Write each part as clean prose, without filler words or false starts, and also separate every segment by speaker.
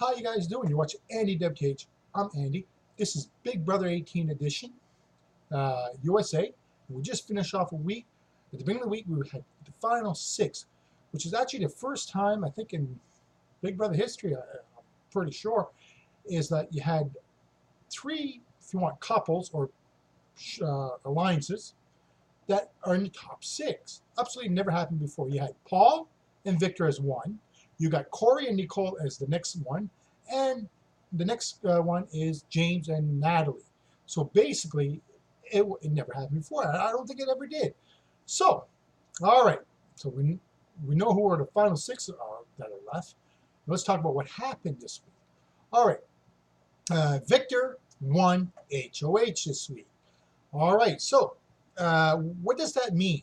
Speaker 1: How you guys doing? You're watching Andy WTH. I'm Andy. This is Big Brother 18 edition, USA. And we just finished off a week. At the beginning of the week, we had the final six, which is actually the first time, I think, in Big Brother history, I'm pretty sure, is that you had three, if you want, couples or alliances that are in the top six. Absolutely never happened before. You had Paul and Victor as one. You got Corey and Nicole as the next one. And the next one is James and Natalie. So basically, it never happened before. I don't think it ever did. So, all right. So we know who are the final six that are left. Let's talk about what happened this week. All right. Victor won HOH this week. All right. So what does that mean?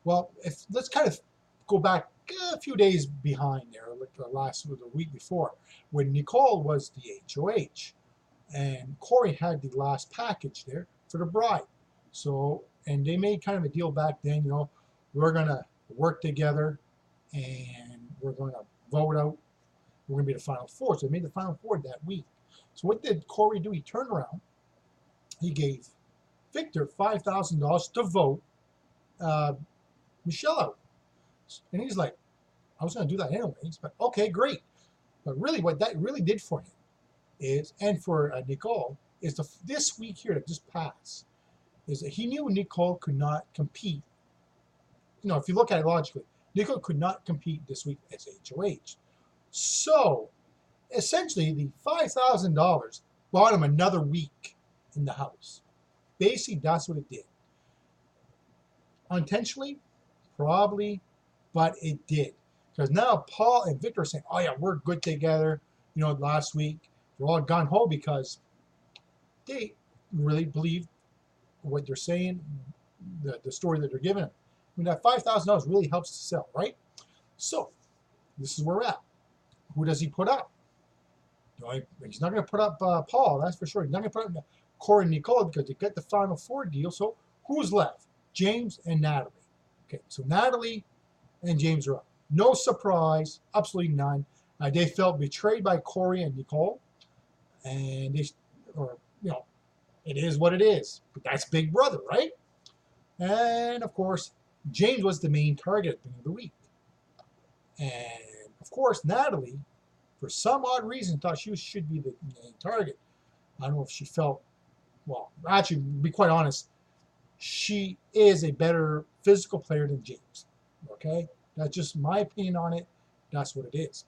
Speaker 1: Well, let's kind of go back a few days behind there, like the week before, when Nicole was the HOH, and Corey had the last package there for the bride. So, and they made kind of a deal back then, we're gonna work together, and we're gonna vote out. We're gonna be the final four. So they made the final four that week. So what did Corey do? He turned around. He gave Victor $5,000 to vote Michelle out. And he's like, I was going to do that anyways, but okay, great. But really, what that really did for him is, and for Nicole, is this week here that just passed, is that he knew Nicole could not compete. If you look at it logically, Nicole could not compete this week as HOH. So, essentially, the $5,000 bought him another week in the house. Basically, that's what it did. Unintentionally, probably, but it did. Because now Paul and Victor are saying, oh yeah, we're good together. Last week, they're all gung-ho because they really believe what they're saying, the story that they're giving them. I mean, that $5,000 really helps to sell, right? So, this is where we're at. Who does he put up? He's not going to put up Paul, that's for sure. He's not going to put up Corey and Nicole because they got the final four deal. So, who's left? James and Natalie. Okay, so Natalie and James are up. No surprise, absolutely none. They felt betrayed by Corey and Nicole, and it is what it is. But that's Big Brother, right? And of course, James was the main target at the beginning of the week. And of course, Natalie, for some odd reason, thought she should be the main target. I don't know if she felt, well, actually, to be quite honest, she is a better physical player than James. Okay? That's just my opinion on it. That's what it is.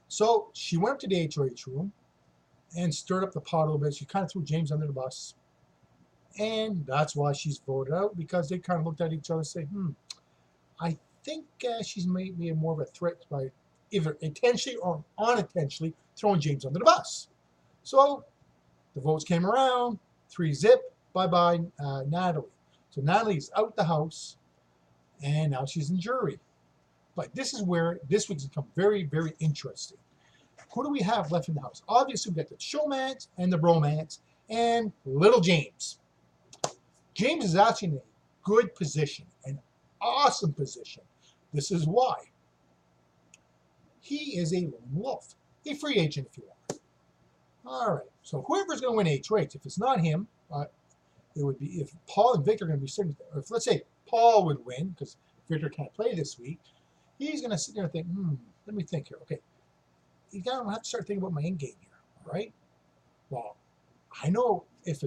Speaker 1: So she went up to the HOH room and stirred up the pot a little bit. She kind of threw James under the bus. And that's why she's voted out, because they kind of looked at each other and said, I think she's maybe more of a threat by either intentionally or unintentionally throwing James under the bus. So the votes came around, 3-0, bye-bye Natalie. So Natalie's out the house, and now she's in jury. But this is where this week's become very, very interesting. Who do we have left in the house? Obviously, we've got the showmance and the bromance and little James. James is actually in a good position, an awesome position. This is why. He is a lone wolf, a free agent, if you want. All right, so whoever's going to win HOH, if it's not him, it would be if Paul and Victor are going to be sitting there. Or if, let's say, Paul would win, because Victor can't play this week, he's going to sit there and think, let me think here. Okay, you got to have to start thinking about my end game here, all right? Well, I know if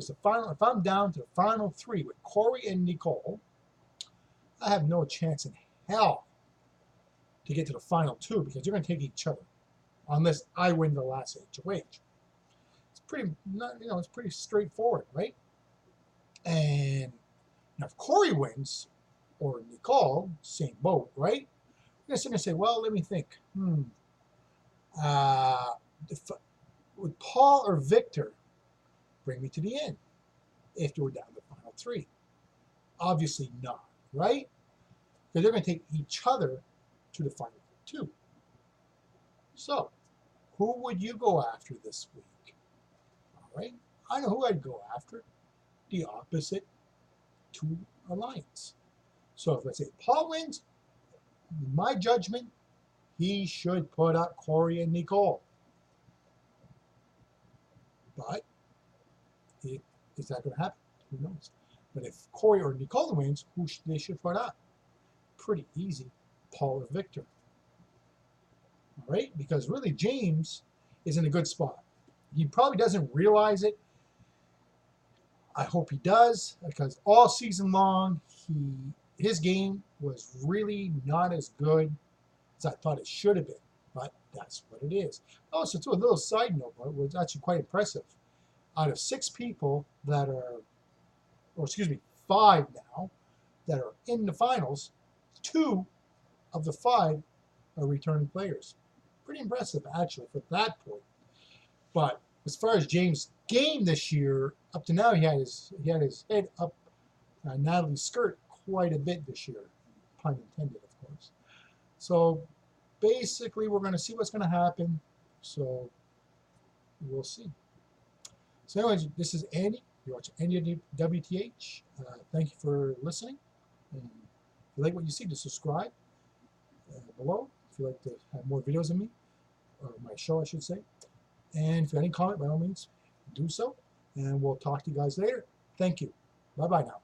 Speaker 1: I'm down to the final three with Corey and Nicole, I have no chance in hell to get to the final two, because they're going to take each other unless I win the last HOH. It's pretty straightforward, right? And now if Corey wins, or Nicole, same boat, right? You're going to sit there and say, well, let me think. Would Paul or Victor bring me to the end if they were down to the final three? Obviously not, right? Because they're going to take each other to the final two. So, who would you go after this week? All right, I know who I'd go after. The opposite two alliance. So if let's say Paul wins, in my judgment, he should put up Corey and Nicole. but is that going to happen? Who knows? But if Corey or Nicola wins, who they should put up? Pretty easy, Paul or Victor. All right, because really James is in a good spot. He probably doesn't realize it. I hope he does, because all season long his game was really not as good as I thought it should have been. But that's what it is. Oh, so to a little side note, but it was actually quite impressive. Out of 6 people that are, or excuse me, 5 now, that are in the finals, 2 of the 5 are returning players. Pretty impressive, actually, for that point. But as far as James' game this year, up to now, he had his head up Natalie's skirt quite a bit this year, pun intended, of course. So basically, we're going to see what's going to happen. So we'll see. So anyways, this is Andy. You're watching Andy WTH. Thank you for listening. And if you like what you see, just subscribe below. If you'd like to have more videos of me, or my show, I should say. And if you have any comment, by all means, do so. And we'll talk to you guys later. Thank you. Bye-bye now.